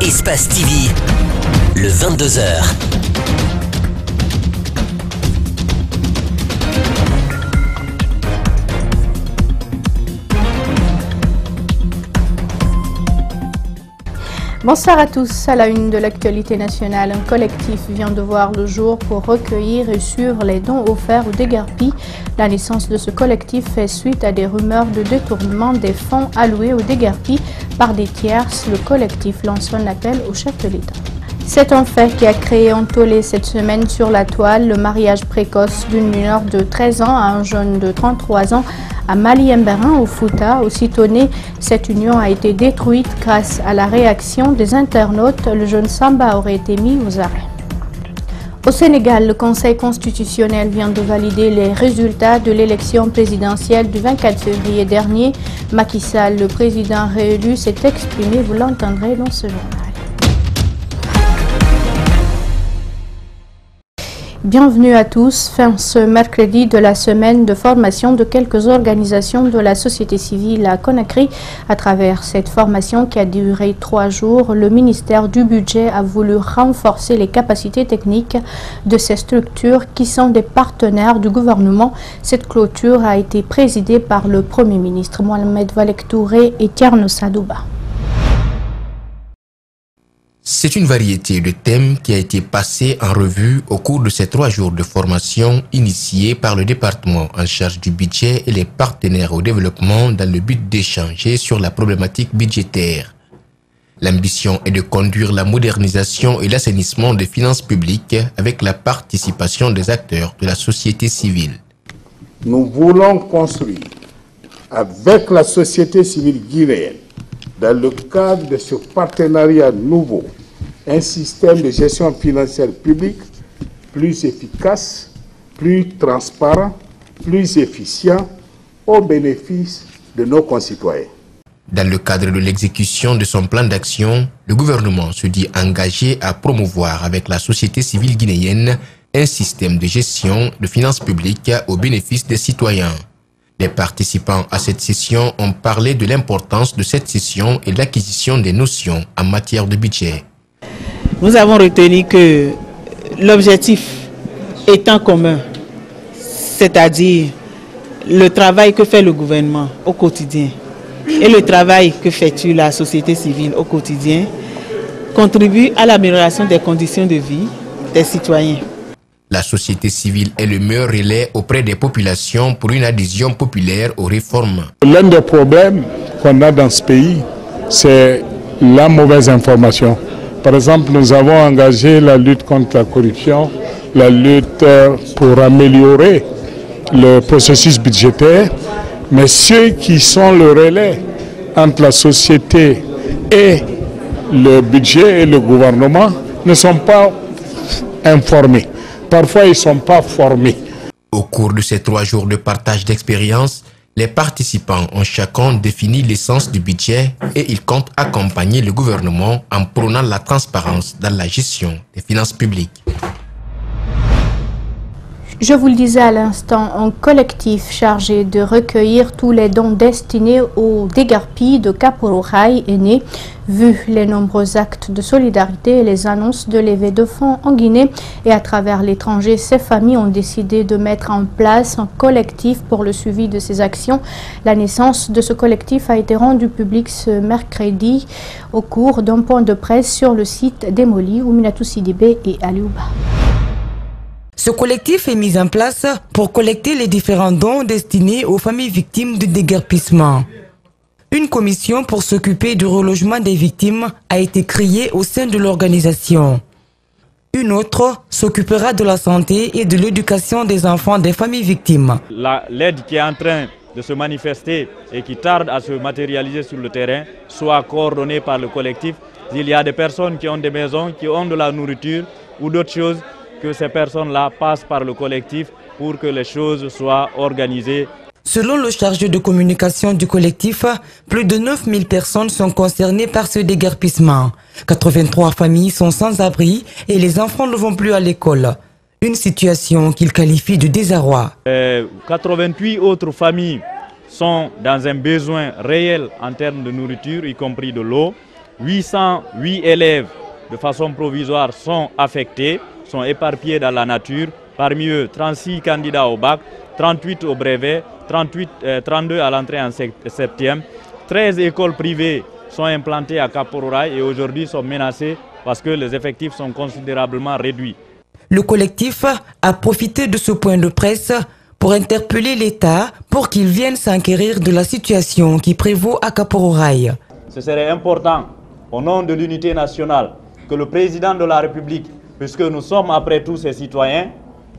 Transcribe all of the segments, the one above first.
Espace TV, le 22h. Bonsoir à tous. À la une de l'actualité nationale, un collectif vient de voir le jour pour recueillir et suivre les dons offerts aux déguerpis. La naissance de ce collectif fait suite à des rumeurs de détournement des fonds alloués aux déguerpis par des tierces. Le collectif lance un appel au chef de l'État. C'est un fait qui a créé un tollé cette semaine sur la toile, le mariage précoce d'une mineure de 13 ans à un jeune de 33 ans à Maliemberin au Fouta. Aussitôt née, cette union a été détruite grâce à la réaction des internautes. Le jeune Samba aurait été mis aux arrêts. Au Sénégal, le Conseil constitutionnel vient de valider les résultats de l'élection présidentielle du 24 février dernier. Macky Sall, le président réélu, s'est exprimé, vous l'entendrez dans ce journal. Bienvenue à tous. Fin ce mercredi de la semaine de formation de quelques organisations de la société civile à Conakry. À travers cette formation qui a duré 3 jours, le ministère du Budget a voulu renforcer les capacités techniques de ces structures qui sont des partenaires du gouvernement. Cette clôture a été présidée par le Premier ministre Mohamed Valek Touré et Thierno Sadouba. C'est une variété de thèmes qui a été passée en revue au cours de ces 3 jours de formation initiés par le département en charge du budget et les partenaires au développement dans le but d'échanger sur la problématique budgétaire. L'ambition est de conduire la modernisation et l'assainissement des finances publiques avec la participation des acteurs de la société civile. Nous voulons construire avec la société civile guinéenne, dans le cadre de ce partenariat nouveau, un système de gestion financière publique plus efficace, plus transparent, plus efficient au bénéfice de nos concitoyens. Dans le cadre de l'exécution de son plan d'action, le gouvernement se dit engagé à promouvoir avec la société civile guinéenne un système de gestion de finances publiques au bénéfice des citoyens. Les participants à cette session ont parlé de l'importance de cette session et de l'acquisition des notions en matière de budget. Nous avons retenu que l'objectif est en commun, c'est-à-dire le travail que fait le gouvernement au quotidien et le travail que fait la société civile au quotidien contribue à l'amélioration des conditions de vie des citoyens. La société civile est le meilleur relais auprès des populations pour une adhésion populaire aux réformes. L'un des problèmes qu'on a dans ce pays, c'est la mauvaise information. Par exemple, nous avons engagé la lutte contre la corruption, la lutte pour améliorer le processus budgétaire, mais ceux qui sont le relais entre la société et le budget et le gouvernement ne sont pas informés. Parfois, ils ne sont pas formés. Au cours de ces 3 jours de partage d'expérience, les participants ont chacun défini l'essence du budget et ils comptent accompagner le gouvernement en prônant la transparence dans la gestion des finances publiques. Je vous le disais à l'instant, un collectif chargé de recueillir tous les dons destinés aux déguerpis de Kaporoukhaï est né. Vu les nombreux actes de solidarité et les annonces de levée de fonds en Guinée et à travers l'étranger, ces familles ont décidé de mettre en place un collectif pour le suivi de ces actions. La naissance de ce collectif a été rendue publique ce mercredi au cours d'un point de presse sur le site démoli où Minatou Sidibé et Aliouba. Ce collectif est mis en place pour collecter les différents dons destinés aux familles victimes du déguerpissement. Une commission pour s'occuper du relogement des victimes a été créée au sein de l'organisation. Une autre s'occupera de la santé et de l'éducation des enfants des familles victimes. L'aide qui est en train de se manifester et qui tarde à se matérialiser sur le terrain soit coordonnée par le collectif. Il y a des personnes qui ont des maisons, qui ont de la nourriture ou d'autres choses, que ces personnes-là passent par le collectif pour que les choses soient organisées. Selon le chargé de communication du collectif, plus de 9000 personnes sont concernées par ce déguerpissement. 83 familles sont sans abri et les enfants ne vont plus à l'école. Une situation qu'il qualifie de désarroi. 88 autres familles sont dans un besoin réel en termes de nourriture, y compris de l'eau. 808 élèves de façon provisoire sont affectés, sont éparpillés dans la nature. Parmi eux, 36 candidats au bac, 38 au brevet, 32 à l'entrée en septième. 13 écoles privées sont implantées à Kapororaï et aujourd'hui sont menacées parce que les effectifs sont considérablement réduits. Le collectif a profité de ce point de presse pour interpeller l'État pour qu'il vienne s'enquérir de la situation qui prévaut à Kapororaï. Ce serait important, au nom de l'unité nationale, que le président de la République, puisque nous sommes après tout ses citoyens,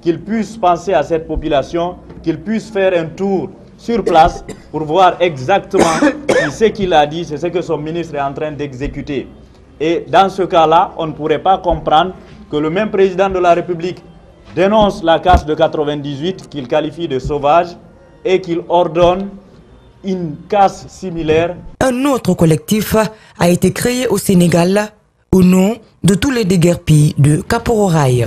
qu'il puisse penser à cette population, qu'il puisse faire un tour sur place pour voir exactement si ce qu'il a dit, c'est ce que son ministre est en train d'exécuter. Et dans ce cas-là, on ne pourrait pas comprendre que le même président de la République dénonce la casse de 98 qu'il qualifie de sauvage et qu'il ordonne une casse similaire. Un autre collectif a été créé au Sénégal au nom de tous les déguerpis de Kapororaï.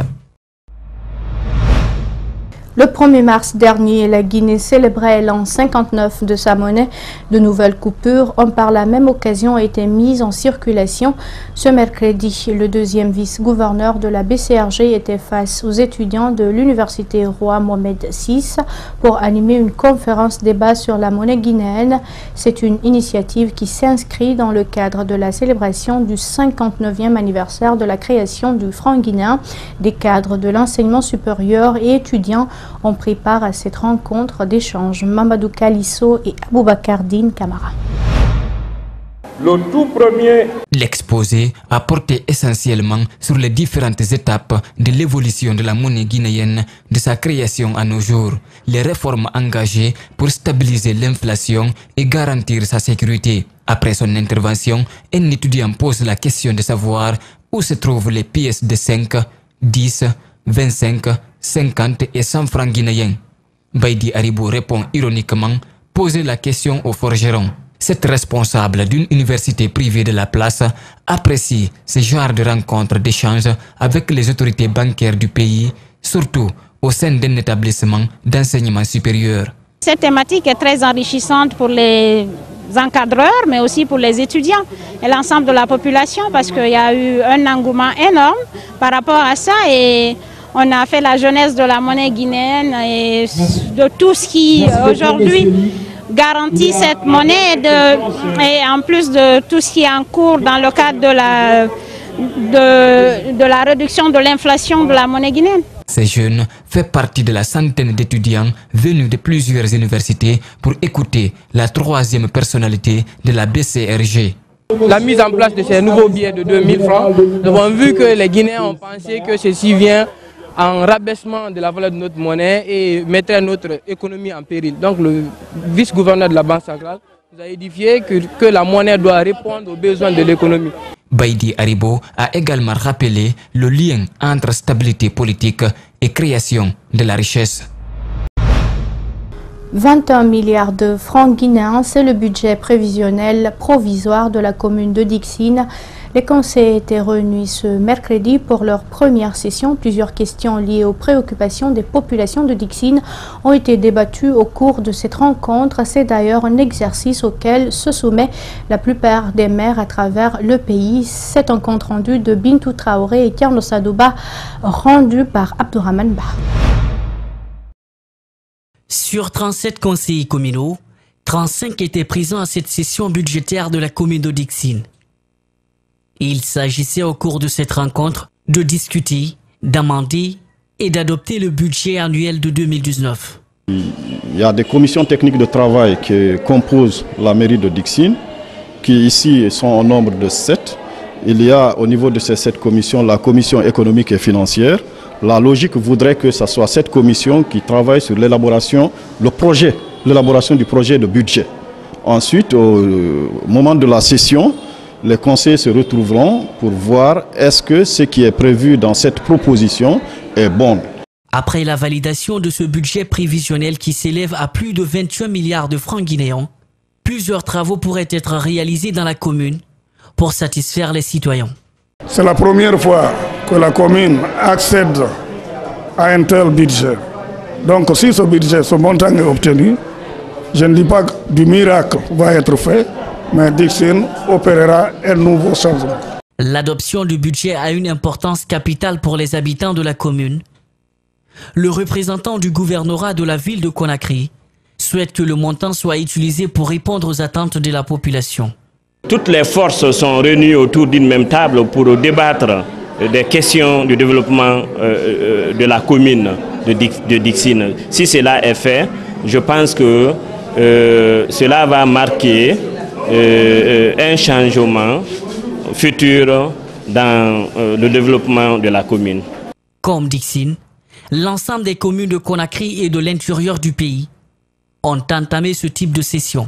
Le 1er mars dernier, la Guinée célébrait l'an 59 de sa monnaie. De nouvelles coupures ont par la même occasion été mises en circulation. Ce mercredi, le deuxième vice-gouverneur de la BCRG était face aux étudiants de l'université Roi Mohamed VI pour animer une conférence débat sur la monnaie guinéenne. C'est une initiative qui s'inscrit dans le cadre de la célébration du 59e anniversaire de la création du franc guinéen. Des cadres de l'enseignement supérieur et étudiants ont pris part à cette rencontre d'échange. Mamadou Kalisso et Aboubakar Din Kamara. Le tout premier. L'exposé a porté essentiellement sur les différentes étapes de l'évolution de la monnaie guinéenne de sa création à nos jours, les réformes engagées pour stabiliser l'inflation et garantir sa sécurité. Après son intervention, un étudiant pose la question de savoir où se trouvent les pièces de 5, 10, 25, 50 et 100 francs guinéens. Baïdi Aribo répond ironiquement, poser la question aux forgerons. Cette responsable d'une université privée de la place apprécie ce genre de rencontres d'échange avec les autorités bancaires du pays, surtout au sein d'un établissement d'enseignement supérieur. Cette thématique est très enrichissante pour les encadreurs, mais aussi pour les étudiants et l'ensemble de la population, parce qu'il y a eu un engouement énorme par rapport à ça et on a fait la jeunesse de la monnaie guinéenne et de tout ce qui aujourd'hui garantit cette monnaie et en plus de tout ce qui est en cours dans le cadre de la réduction de l'inflation de la monnaie guinéenne. Ces jeunes font partie de la centaine d'étudiants venus de plusieurs universités pour écouter la troisième personnalité de la BCRG. La mise en place de ces nouveaux billets de 2000 francs, nous avons vu que les Guinéens ont pensé que ceci vient en rabaissement de la valeur de notre monnaie et mettrait notre économie en péril. Donc le vice-gouverneur de la Banque centrale nous a édifié que la monnaie doit répondre aux besoins de l'économie. Baïdi Aribo a également rappelé le lien entre stabilité politique et création de la richesse. 21 milliards de francs guinéens, c'est le budget prévisionnel provisoire de la commune de Dixine. Les conseils étaient réunis ce mercredi pour leur première session. Plusieurs questions liées aux préoccupations des populations de Dixine ont été débattues au cours de cette rencontre. C'est d'ailleurs un exercice auquel se soumet la plupart des maires à travers le pays. C'est un compte rendu de Bintou Traoré et Tierno Sadouba rendu par Abdourahmane Ba. Sur 37 conseillers communaux, 35 étaient présents à cette session budgétaire de la commune de Dixine. Il s'agissait au cours de cette rencontre de discuter, d'amender et d'adopter le budget annuel de 2019. Il y a des commissions techniques de travail qui composent la mairie de Dixine, qui ici sont au nombre de 7. Il y a au niveau de ces 7 commissions la commission économique et financière. La logique voudrait que ce soit cette commission qui travaille sur l'élaboration du projet de budget. Ensuite, au moment de la session, les conseillers se retrouveront pour voir est-ce que ce qui est prévu dans cette proposition est bon. Après la validation de ce budget prévisionnel qui s'élève à plus de 21 milliards de francs guinéens, plusieurs travaux pourraient être réalisés dans la commune pour satisfaire les citoyens. C'est la première fois que la commune accède à un tel budget. Donc si ce budget, ce montant est obtenu, je ne dis pas que du miracle va être fait, mais Dixine opérera un nouveau changement. L'adoption du budget a une importance capitale pour les habitants de la commune. Le représentant du gouvernorat de la ville de Conakry souhaite que le montant soit utilisé pour répondre aux attentes de la population. Toutes les forces sont réunies autour d'une même table pour débattre des questions du développement de la commune de Dixine. Si cela est fait, je pense que cela va marquer un changement futur dans le développement de la commune. Comme Dixine, l'ensemble des communes de Conakry et de l'intérieur du pays ont entamé ce type de session.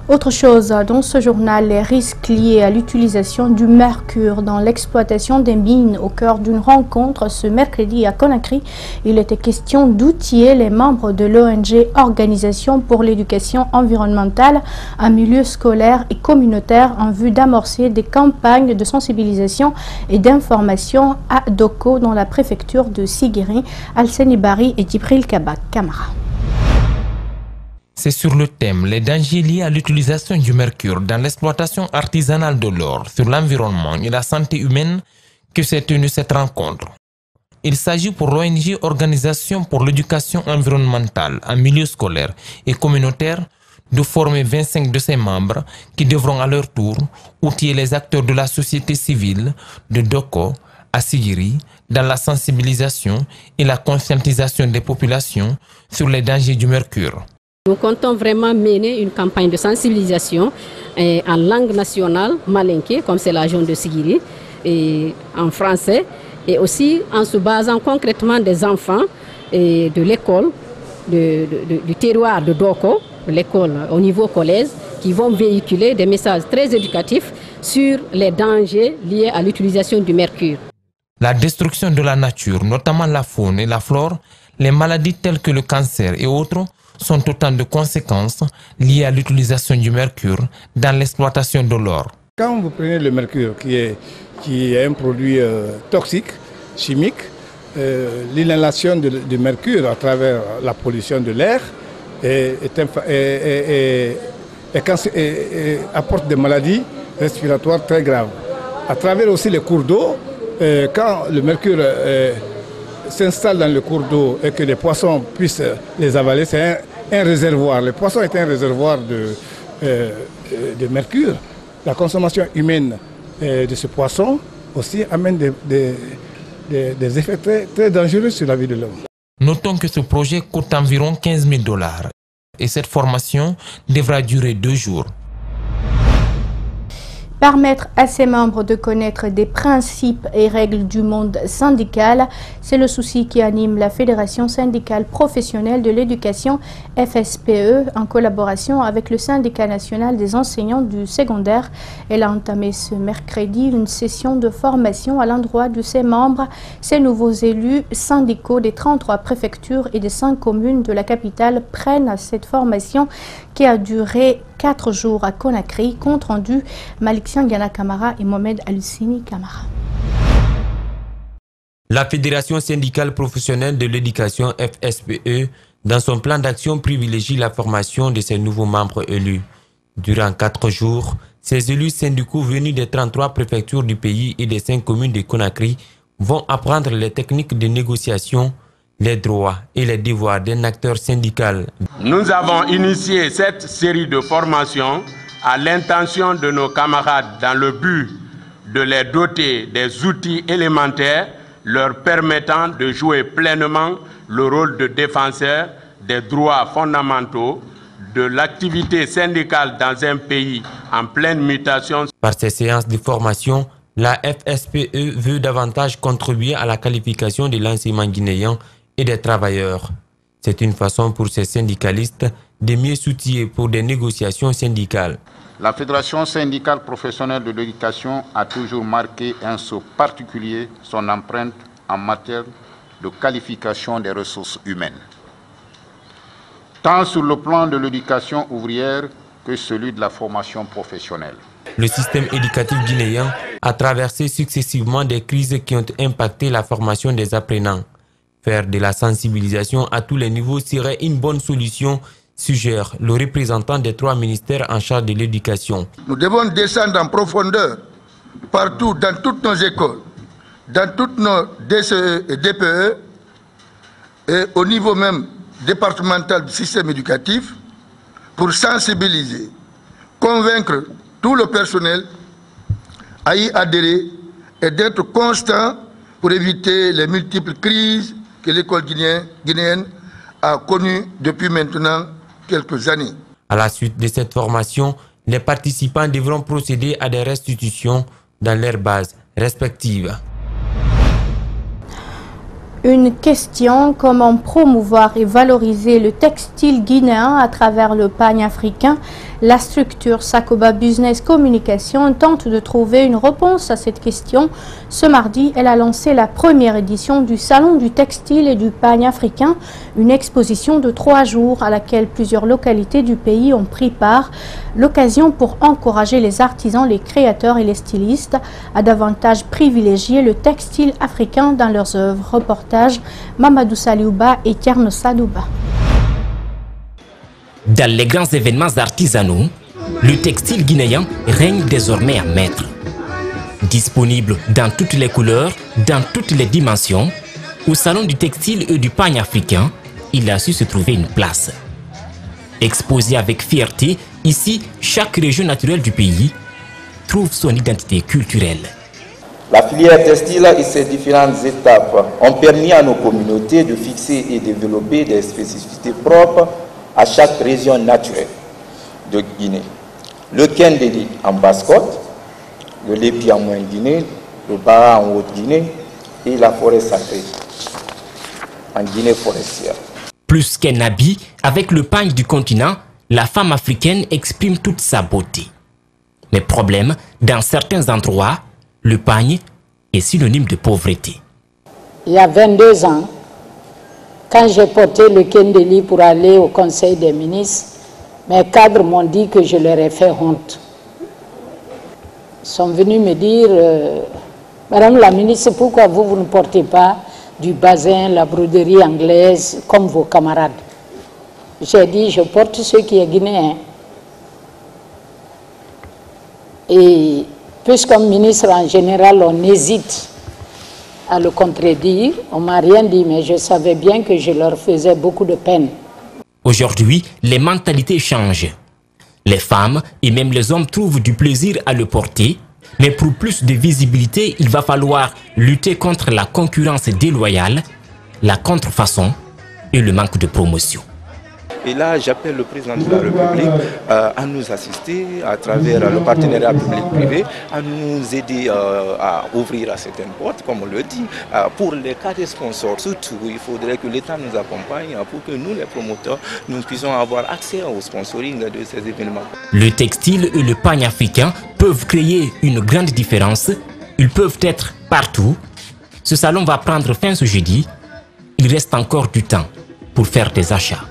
Autre chose dans ce journal, les risques liés à l'utilisation du mercure dans l'exploitation des mines au cœur d'une rencontre ce mercredi à Conakry. Il était question d'outiller les membres de l'ONG Organisation pour l'éducation environnementale en milieu scolaire et communautaire en vue d'amorcer des campagnes de sensibilisation et d'information à Doko dans la préfecture de Siguiri, Alseni Bari et Djibril Kamara. C'est sur le thème « Les dangers liés à l'utilisation du mercure dans l'exploitation artisanale de l'or sur l'environnement et la santé humaine » que s'est tenue cette rencontre. Il s'agit pour l'ONG Organisation pour l'éducation environnementale en milieu scolaire et communautaire de former 25 de ses membres qui devront à leur tour outiller les acteurs de la société civile de Doko à Siguiri dans la sensibilisation et la conscientisation des populations sur les dangers du mercure. Nous comptons vraiment mener une campagne de sensibilisation en langue nationale, malinké, comme c'est la région de Siguiri, et en français, et aussi en se basant concrètement des enfants et de l'école, du terroir de Doko, l'école au niveau collège, qui vont véhiculer des messages très éducatifs sur les dangers liés à l'utilisation du mercure. La destruction de la nature, notamment la faune et la flore, les maladies telles que le cancer et autres, sont autant de conséquences liées à l'utilisation du mercure dans l'exploitation de l'or. Quand vous prenez le mercure, qui est un produit toxique, chimique, l'inhalation du mercure à travers la pollution de l'air apporte des maladies respiratoires très graves. À travers aussi les cours d'eau, quand le mercure s'installe dans le cours d'eau et que les poissons puissent les avaler, c'est un réservoir. Le poisson est un réservoir de mercure. La consommation humaine de ce poisson aussi amène des effets très, très dangereux sur la vie de l'homme. Notons que ce projet coûte environ 15 000 $ et cette formation devra durer 2 jours. Permettre à ses membres de connaître des principes et règles du monde syndical, c'est le souci qui anime la Fédération syndicale professionnelle de l'éducation FSPE en collaboration avec le syndicat national des enseignants du secondaire. Elle a entamé ce mercredi une session de formation à l'endroit de ses membres. Ces nouveaux élus syndicaux des 33 préfectures et des 5 communes de la capitale prennent à cette formation qui a duré 4 jours à Conakry, compte rendu Malik Siangana Kamara et Mohamed Alusini Kamara. La Fédération syndicale professionnelle de l'éducation FSPE, dans son plan d'action, privilégie la formation de ses nouveaux membres élus. Durant 4 jours, ces élus syndicaux venus des 33 préfectures du pays et des 5 communes de Conakry vont apprendre les techniques de négociation, les droits et les devoirs d'un acteur syndical. Nous avons initié cette série de formations à l'intention de nos camarades dans le but de les doter des outils élémentaires leur permettant de jouer pleinement le rôle de défenseur des droits fondamentaux, de l'activité syndicale dans un pays en pleine mutation. Par ces séances de formation, la FSPE veut davantage contribuer à la qualification de l'enseignement guinéen et des travailleurs. C'est une façon pour ces syndicalistes de mieux s'outiller pour des négociations syndicales. La Fédération syndicale professionnelle de l'éducation a toujours marqué un saut particulier son empreinte en matière de qualification des ressources humaines, tant sur le plan de l'éducation ouvrière que celui de la formation professionnelle. Le système éducatif guinéen a traversé successivement des crises qui ont impacté la formation des apprenants. Faire de la sensibilisation à tous les niveaux serait une bonne solution suggère le représentant des 3 ministères en charge de l'éducation. Nous devons descendre en profondeur partout, dans toutes nos écoles, dans toutes nos DCE et DPE, et au niveau même départemental du système éducatif, pour sensibiliser, convaincre tout le personnel à y adhérer et d'être constant pour éviter les multiples crises que l'école guinéenne a connues depuis maintenant quelques années. À la suite de cette formation, les participants devront procéder à des restitutions dans leurs bases respectives. Une question, comment promouvoir et valoriser le textile guinéen à travers le pan-africain? La structure Sakoba Business Communication tente de trouver une réponse à cette question. Ce mardi, elle a lancé la première édition du Salon du textile et du pan-africain, une exposition de 3 jours à laquelle plusieurs localités du pays ont pris part. L'occasion pour encourager les artisans, les créateurs et les stylistes à davantage privilégier le textile africain dans leurs œuvres. Reportage Mamadou Saliouba et Tierno Sadouba. Dans les grands événements artisanaux, le textile guinéen règne désormais en maître. Disponible dans toutes les couleurs, dans toutes les dimensions, au Salon du textile et du pan-africain, il a su se trouver une place. Exposé avec fierté, ici, chaque région naturelle du pays trouve son identité culturelle. La filière textile et ses différentes étapes ont permis à nos communautés de fixer et développer des spécificités propres à chaque région naturelle de Guinée. Le Kendéli en Basse-Côte, le Lépi en Moyenne-Guinée, le Bara en Haute-Guinée et la forêt sacrée en Guinée forestière. Plus qu'un habit, avec le pagne du continent, la femme africaine exprime toute sa beauté. Mais problème, dans certains endroits, le pagne est synonyme de pauvreté. Il y a 22 ans, quand j'ai porté le Kendéli pour aller au Conseil des ministres, mes cadres m'ont dit que je leur ai fait honte. Ils sont venus me dire, Madame la ministre, pourquoi vous ne portez pas du bazin, la broderie anglaise comme vos camarades? J'ai dit, je porte ce qui est guinéen. Et puisqu'un ministre en général, on hésite à le contredire, on ne m'a rien dit, mais je savais bien que je leur faisais beaucoup de peine. Aujourd'hui, les mentalités changent. Les femmes et même les hommes trouvent du plaisir à le porter, mais pour plus de visibilité, il va falloir lutter contre la concurrence déloyale, la contrefaçon et le manque de promotion. Et là, j'appelle le président de la République à nous assister à travers le partenariat public-privé, à nous aider à ouvrir à certaines portes, comme on le dit. Pour les cas des sponsors, surtout, il faudrait que l'État nous accompagne pour que nous, les promoteurs, nous puissions avoir accès au sponsoring de ces événements. Le textile et le pagne africain peuvent créer une grande différence. Ils peuvent être partout. Ce salon va prendre fin ce jeudi. Il reste encore du temps pour faire des achats.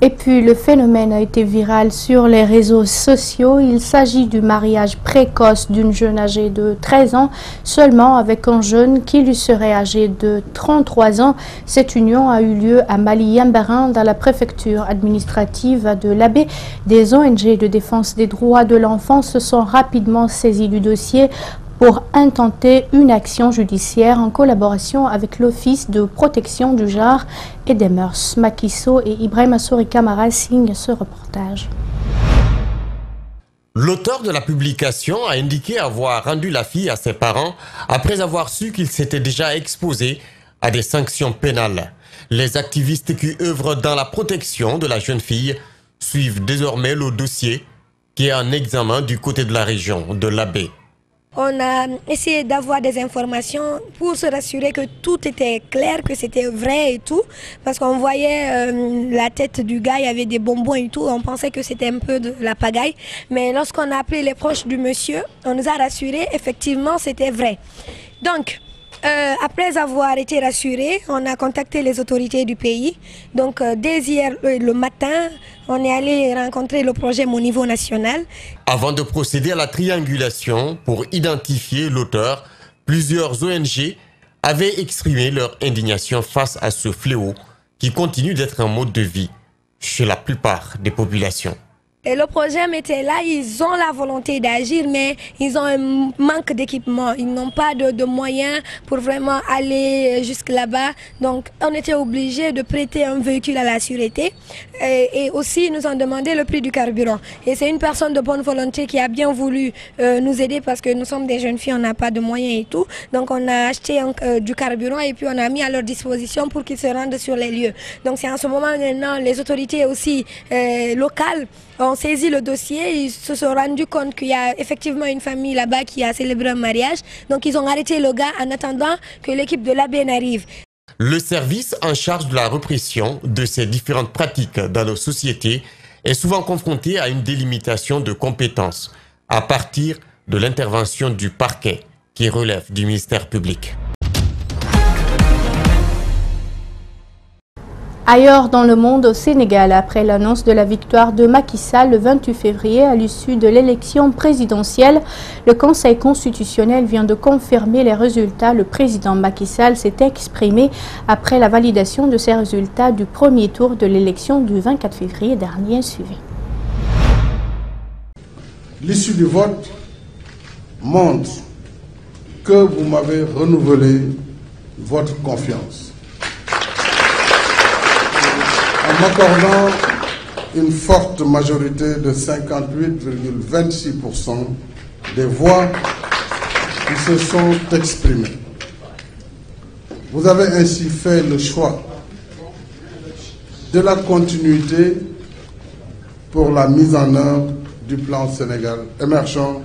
Et puis le phénomène a été viral sur les réseaux sociaux. Il s'agit du mariage précoce d'une jeune âgée de 13 ans seulement avec un jeune qui lui serait âgé de 33 ans. Cette union a eu lieu à Mali-Yambarin dans la préfecture administrative de l'Abbé. Des ONG de défense des droits de l'enfant se sont rapidement saisis du dossier pour intenter une action judiciaire en collaboration avec l'Office de protection du genre et des mœurs. Makiso et Ibrahim Assouri Kamara signent ce reportage. L'auteur de la publication a indiqué avoir rendu la fille à ses parents après avoir su qu'il s'était déjà exposé à des sanctions pénales. Les activistes qui œuvrent dans la protection de la jeune fille suivent désormais le dossier qui est en examen du côté de la région de l'Abbé. On a essayé d'avoir des informations pour se rassurer que tout était clair, que c'était vrai et tout. Parce qu'on voyait la tête du gars, il y avait des bonbons et tout. On pensait que c'était un peu de la pagaille. Mais lorsqu'on a appelé les proches du monsieur, on nous a rassurés, effectivement, c'était vrai. Donc, après avoir été rassurés, on a contacté les autorités du pays. Donc, dès hier le matin, on est allé rencontrer le projet au niveau national. Avant de procéder à la triangulation pour identifier l'auteur, plusieurs ONG avaient exprimé leur indignation face à ce fléau qui continue d'être un mode de vie chez la plupart des populations. Et le projet était là, ils ont la volonté d'agir, mais ils ont un manque d'équipement. Ils n'ont pas de moyens pour vraiment aller jusque là-bas. Donc, on était obligé de prêter un véhicule à la sûreté. Et aussi, ils nous ont demandé le prix du carburant. Et c'est une personne de bonne volonté qui a bien voulu nous aider parce que nous sommes des jeunes filles, on n'a pas de moyens et tout. Donc, on a acheté du carburant et puis on a mis à leur disposition pour qu'ils se rendent sur les lieux. Donc, c'est en ce moment maintenant, les autorités aussi locales ont saisi le dossier, ils se sont rendus compte qu'il y a effectivement une famille là-bas qui a célébré un mariage. Donc ils ont arrêté le gars en attendant que l'équipe de l'ABN arrive. Le service en charge de la répression de ces différentes pratiques dans nos sociétés est souvent confronté à une délimitation de compétences à partir de l'intervention du parquet qui relève du ministère public. Ailleurs dans le monde, au Sénégal, après l'annonce de la victoire de Macky Sall le 28 février à l'issue de l'élection présidentielle, le Conseil constitutionnel vient de confirmer les résultats. Le président Macky Sall s'est exprimé après la validation de ces résultats du premier tour de l'élection du 24 février dernier. Suivi. L'issue du vote montre que vous m'avez renouvelé votre confiance. En m'accordant une forte majorité de 58,26% des voix qui se sont exprimées. Vous avez ainsi fait le choix de la continuité pour la mise en œuvre du plan Sénégal émergent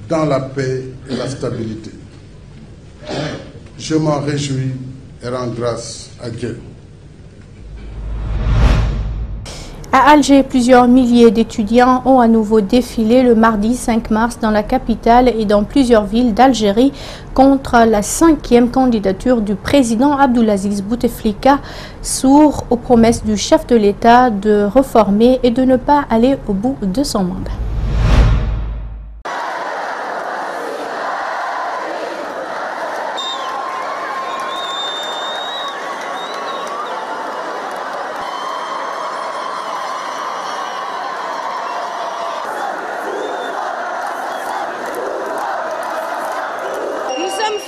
dans la paix et la stabilité. Je m'en réjouis et rends grâce à Dieu. À Alger, plusieurs milliers d'étudiants ont à nouveau défilé le mardi 5 mars dans la capitale et dans plusieurs villes d'Algérie contre la 5e candidature du président Abdelaziz Bouteflika, sourd aux promesses du chef de l'État de réformer et de ne pas aller au bout de son mandat.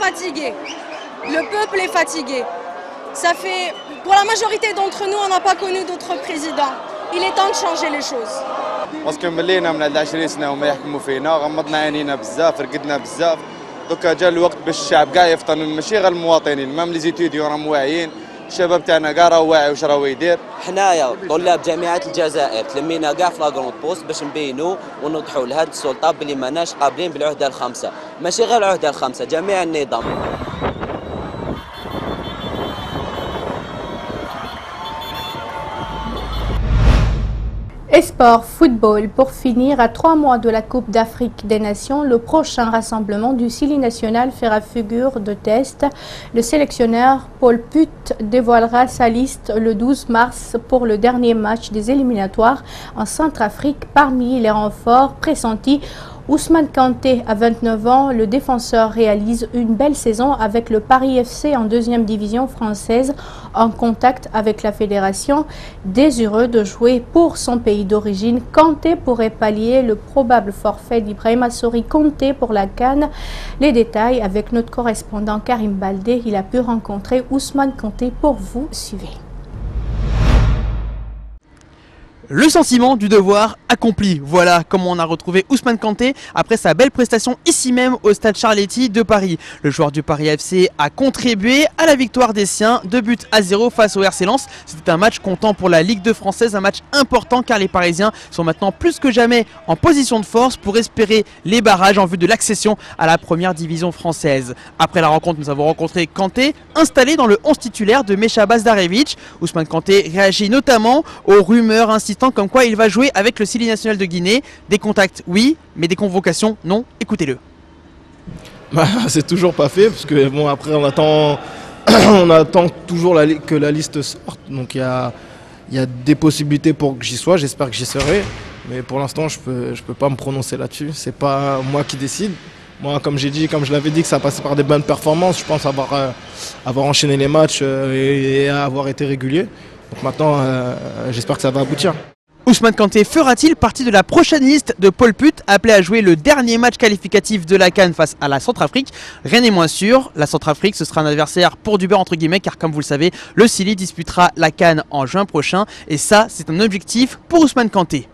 Fatigué. Le peuple est fatigué. Ça fait, pour la majorité d'entre nous, on n'a pas connu d'autres présidents. Il est temps de changer les choses. باسكو ملينا من هاد 20 سنه وما يحكموا فينا غمضنا عينينا بزاف رقدنا بزاف دوكا جا الوقت باش الشعب كاع يفطن ماشي غير المواطنين مام لي زيتيديون راهم واعيين الشباب تاعنا كاع راه واعي واش راه يدير حنايا طلاب جامعه الجزائر تلمينا كاع في لاكروند بوست باش نبينوا ونوضحوا لهاد السلطه بلي ماناش قابلين بالعهده الخامسه ماشي غير العهده الخامسه جميع النظام. Et sport, football, pour finir, à 3 mois de la Coupe d'Afrique des Nations, le prochain rassemblement du Sili national fera figure de test. Le sélectionneur Paul Putt dévoilera sa liste le 12 mars pour le dernier match des éliminatoires en Centrafrique. Parmi les renforts pressentis, Ousmane Kanté, à 29 ans, le défenseur réalise une belle saison avec le Paris FC en 2e division française, en contact avec la fédération. Désireux de jouer pour son pays d'origine, Kanté pourrait pallier le probable forfait d'Ibrahima Sori Kanté pour la CAN. Les détails avec notre correspondant Karim Baldé. Il a pu rencontrer Ousmane Kanté pour vous. Suivez. Le sentiment du devoir accompli. Voilà comment on a retrouvé Ousmane Kanté après sa belle prestation ici même au stade Charletti de Paris. Le joueur du Paris FC a contribué à la victoire des siens, 2-0 face au RC Lens. C'était un match comptant pour la Ligue 2 française, un match important car les Parisiens sont maintenant plus que jamais en position de force pour espérer les barrages en vue de l'accession à la première division française. Après la rencontre, nous avons rencontré Kanté, installé dans le 11 titulaire de Mecha Bazdarevic. Ousmane Kanté réagit notamment aux rumeurs insistant comme quoi il va jouer avec le Sili national de Guinée. Des contacts, oui, mais des convocations, non. Écoutez-le. Bah, c'est toujours pas fait, parce que bon, après on attend toujours que la liste sorte. Donc il y a des possibilités pour que j'y sois, j'espère que j'y serai. Mais pour l'instant, je peux pas me prononcer là-dessus. C'est pas moi qui décide. Moi, comme j'ai dit, comme je l'avais dit, que ça passait par des bonnes performances. Je pense avoir enchaîné les matchs et avoir été régulier. Donc maintenant, j'espère que ça va aboutir. Ousmane Kanté fera-t-il partie de la prochaine liste de Paul Put appelé à jouer le dernier match qualificatif de la CAN face à la Centrafrique? Rien n'est moins sûr. La Centrafrique, ce sera un adversaire pour du beurre entre guillemets, car comme vous le savez, le Sili disputera la CAN en juin prochain. Et ça, c'est un objectif pour Ousmane Kanté.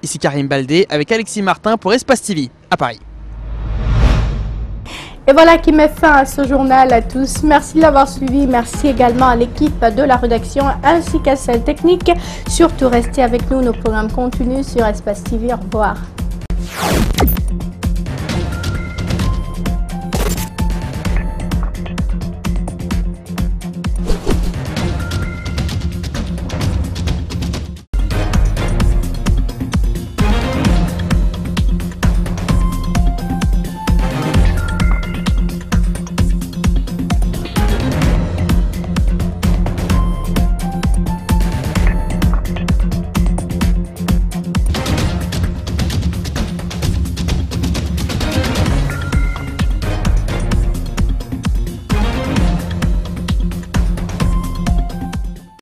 Ici Karim Baldé avec Alexis Martin pour Espace TV à Paris. Et voilà qui met fin à ce journal à tous. Merci de l'avoir suivi. Merci également à l'équipe de la rédaction ainsi qu'à celle technique. Surtout restez avec nous, nos programmes continuent sur Espace TV. Au revoir.